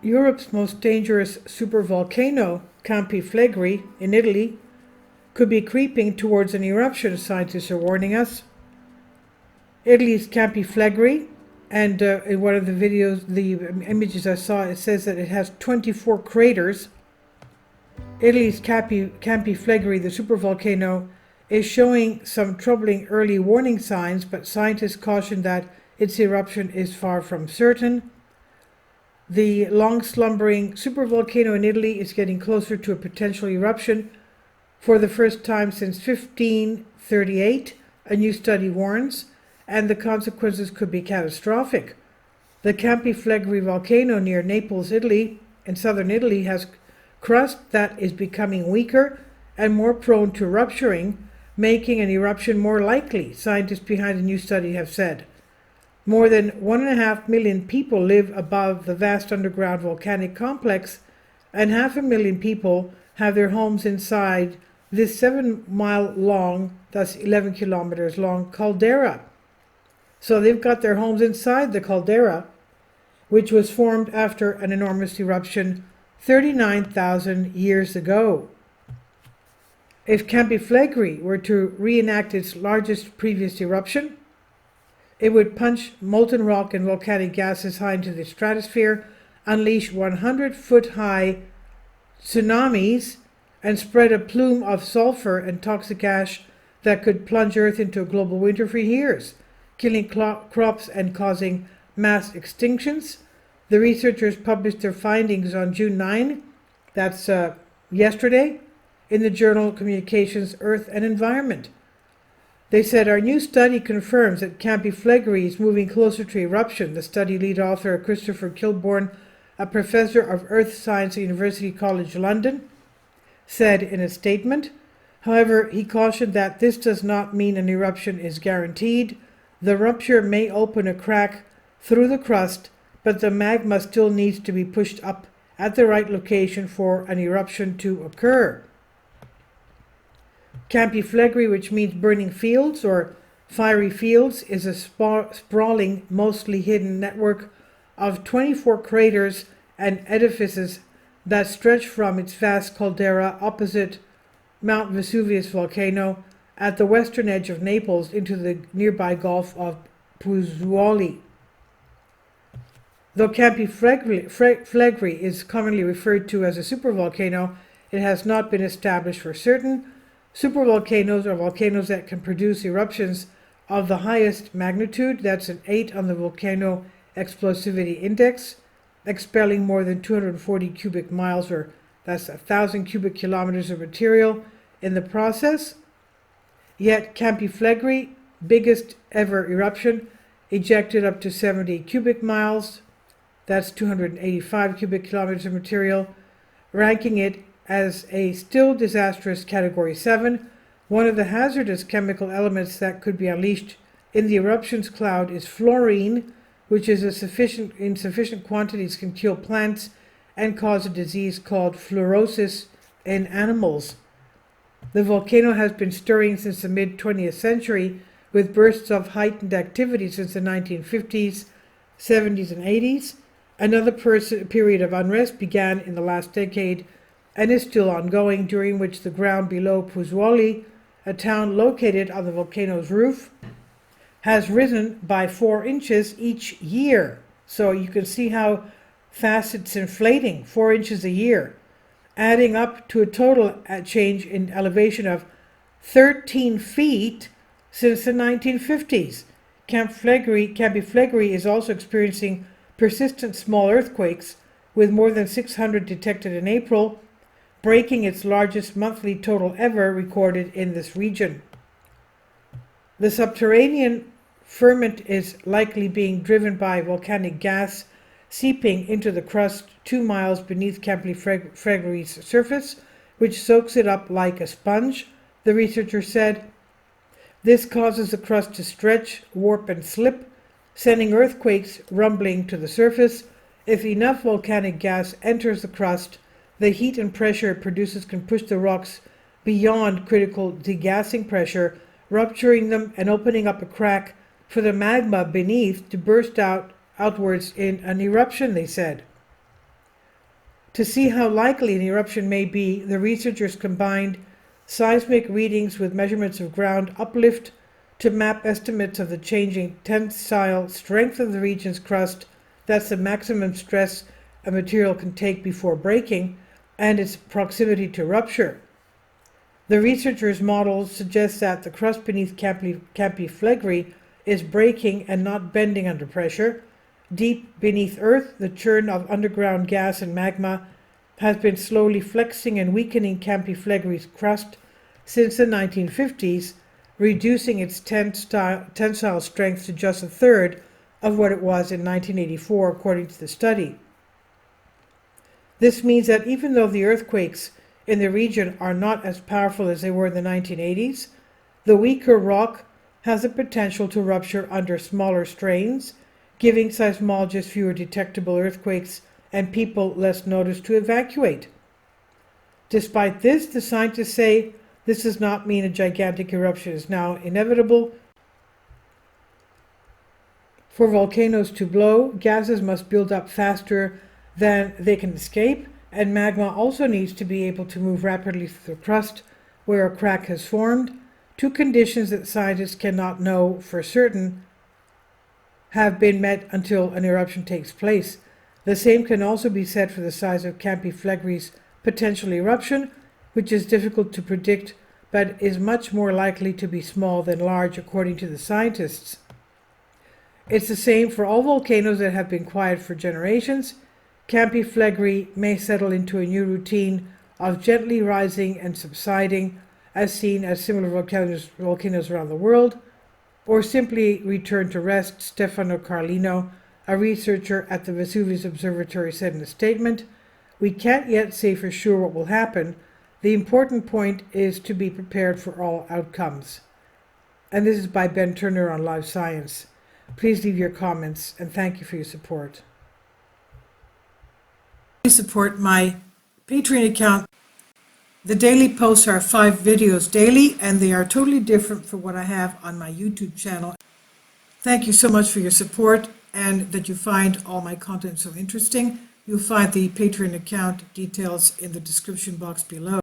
Europe's most dangerous supervolcano, Campi Flegrei in Italy, could be creeping towards an eruption, scientists are warning us. Italy's Campi Flegrei, and in one of the videos, the images I saw, it says that it has 24 craters. Italy's Campi Flegrei, the supervolcano, is showing some troubling early warning signs, but scientists caution that its eruption is far from certain. The long-slumbering supervolcano in Italy is getting closer to a potential eruption for the first time since 1538, a new study warns, and the consequences could be catastrophic. The Campi Flegrei volcano near Naples, Italy, in southern Italy, has crust that is becoming weaker and more prone to rupturing, making an eruption more likely, scientists behind the new study have said. More than 1.5 million people live above the vast underground volcanic complex, and 500,000 people have their homes inside this 7-mile long, that's 11 kilometers long, caldera. So they've got their homes inside the caldera, which was formed after an enormous eruption 39,000 years ago. If Campi Flegrei were to reenact its largest previous eruption, it would punch molten rock and volcanic gases high into the stratosphere, unleash 100-foot-high tsunamis, and spread a plume of sulfur and toxic ash that could plunge Earth into a global winter for years, killing crops and causing mass extinctions. The researchers published their findings on June 9, that's yesterday, in the journal Communications, Earth and Environment. They said, our new study confirms that Campi Flegrei is moving closer to eruption. The study lead author, Christopher Kilbourne, a professor of earth science at University College London, said in a statement. However, he cautioned that this does not mean an eruption is guaranteed. The rupture may open a crack through the crust, but the magma still needs to be pushed up at the right location for an eruption to occur. Campi Flegrei, which means burning fields or fiery fields, is a sprawling, mostly hidden network of 24 craters and edifices that stretch from its vast caldera opposite Mount Vesuvius volcano at the western edge of Naples into the nearby Gulf of Pozzuoli. Though Campi Flegrei is commonly referred to as a supervolcano, it has not been established for certain. Supervolcanoes are volcanoes that can produce eruptions of the highest magnitude, that's an 8 on the Volcano Explosivity Index, expelling more than 240 cubic miles, or that's 1,000 cubic kilometers of material in the process. Yet Campi Flegrei, biggest ever eruption, ejected up to 70 cubic miles, that's 285 cubic kilometers of material, ranking it as a still disastrous Category 7. One of the hazardous chemical elements that could be unleashed in the eruption's cloud is fluorine, which is in sufficient quantities can kill plants and cause a disease called fluorosis in animals. The volcano has been stirring since the mid-20th century, with bursts of heightened activity since the 1950s, 70s, and 80s. Another period of unrest began in the last decade and is still ongoing, during which the ground below Pozzuoli, a town located on the volcano's roof, has risen by 4 inches each year. So you can see how fast it's inflating, 4 inches a year, adding up to a total change in elevation of 13 feet since the 1950s. Campi Flegrei is also experiencing persistent small earthquakes, with more than 600 detected in April, breaking its largest monthly total ever recorded in this region. The subterranean ferment is likely being driven by volcanic gas seeping into the crust 2 miles beneath Campi Flegrei's surface, which soaks it up like a sponge, the researcher said. This causes the crust to stretch, warp, and slip, sending earthquakes rumbling to the surface. If enough volcanic gas enters the crust, the heat and pressure it produces can push the rocks beyond critical degassing pressure, rupturing them and opening up a crack for the magma beneath to burst outwards in an eruption, they said. To see how likely an eruption may be, the researchers combined seismic readings with measurements of ground uplift to map estimates of the changing tensile strength of the region's crust, that's the maximum stress a material can take before breaking, and its proximity to rupture. The researchers' models suggest that the crust beneath Campi Flegrei is breaking and not bending under pressure. Deep beneath Earth, the churn of underground gas and magma has been slowly flexing and weakening Campi Flegrei's crust since the 1950s, reducing its tensile strength to just a third of what it was in 1984, according to the study. This means that even though the earthquakes in the region are not as powerful as they were in the 1980s, the weaker rock has the potential to rupture under smaller strains, giving seismologists fewer detectable earthquakes and people less notice to evacuate. Despite this, the scientists say this does not mean a gigantic eruption is now inevitable. For volcanoes to blow, gases must build up faster than they can escape, and magma also needs to be able to move rapidly through the crust where a crack has formed, two conditions that scientists cannot know for certain have been met until an eruption takes place. The same can also be said for the size of Campi Flegrei's potential eruption, which is difficult to predict but is much more likely to be small than large, according to the scientists. It's the same for all volcanoes that have been quiet for generations. Campi Flegrei may settle into a new routine of gently rising and subsiding, as seen as similar volcanoes around the world, or simply return to rest, Stefano Carlino, a researcher at the Vesuvius Observatory, said in a statement. We can't yet say for sure what will happen. The important point is to be prepared for all outcomes. And this is by Ben Turner on Live Science. Please leave your comments, and thank you for your support. Please support my Patreon account. The daily posts are 5 videos daily, and they are totally different from what I have on my YouTube channel. Thank you so much for your support and that you find all my content so interesting. You'll find the Patreon account details in the description box below.